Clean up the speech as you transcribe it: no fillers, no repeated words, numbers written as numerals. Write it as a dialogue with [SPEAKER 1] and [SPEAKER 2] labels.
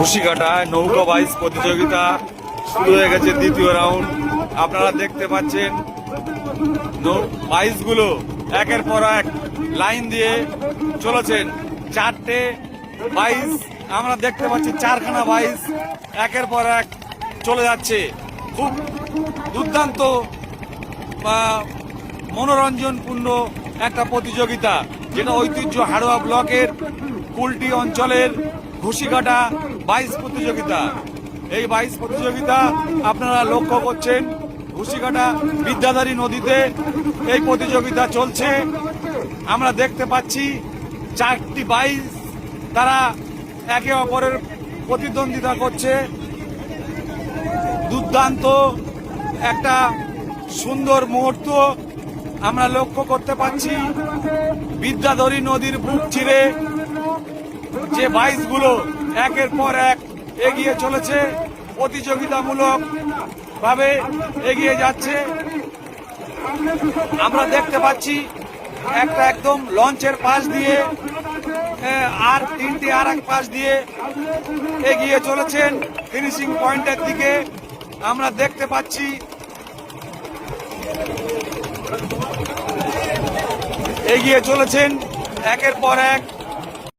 [SPEAKER 1] ঘুষিকাটায় নৌকা বাইচ প্রতিযোগিতা শুরু হয়ে গেছে দ্বিতীয় রাউন্ড। আপনারা দেখতে পাচ্ছেন বাইচগুলো একের পর এক লাইন দিয়ে চলেছেন। চারটে বাইচ আমরা দেখতে পাচ্ছি, চারখানা বাইচ একের পর এক চলে যাচ্ছে। খুব দুর্দান্ত মনোরঞ্জনপূর্ণ একটা প্রতিযোগিতা, যেটা ঐতিহ্য হাড়োয়া ব্লকের কুলটি অঞ্চলের ঘুষিকাটা বাইচ প্রতিযোগিতা। এই বাইচ প্রতিযোগিতা আপনারা লক্ষ্য করছেন, ঘুষিকাটা বিদ্যাধরী নদীতে এই প্রতিযোগিতা চলছে। আমরা দেখতে পাচ্ছি চারটি বাইচ তারা একে অপরের প্রতিদ্বন্দ্বিতা করছে। দুর্দান্ত একটা সুন্দর মুহূর্ত আমরা লক্ষ্য করতে পাচ্ছি। বিদ্যাধরী নদীর বুক চিরে যে বাইচগুলো একের পর এক এগিয়ে চলেছে, প্রতিযোগিতামূলক ভাবে এগিয়ে যাচ্ছে। আমরা দেখতে পাচ্ছি একটা একদম লঞ্চের পাশ দিয়ে আর তিনটি আর এক পাশ দিয়ে এগিয়ে চলেছেন ফিনিশিং পয়েন্টের দিকে। আমরা দেখতে পাচ্ছি এগিয়ে চলেছেন একের পর এক।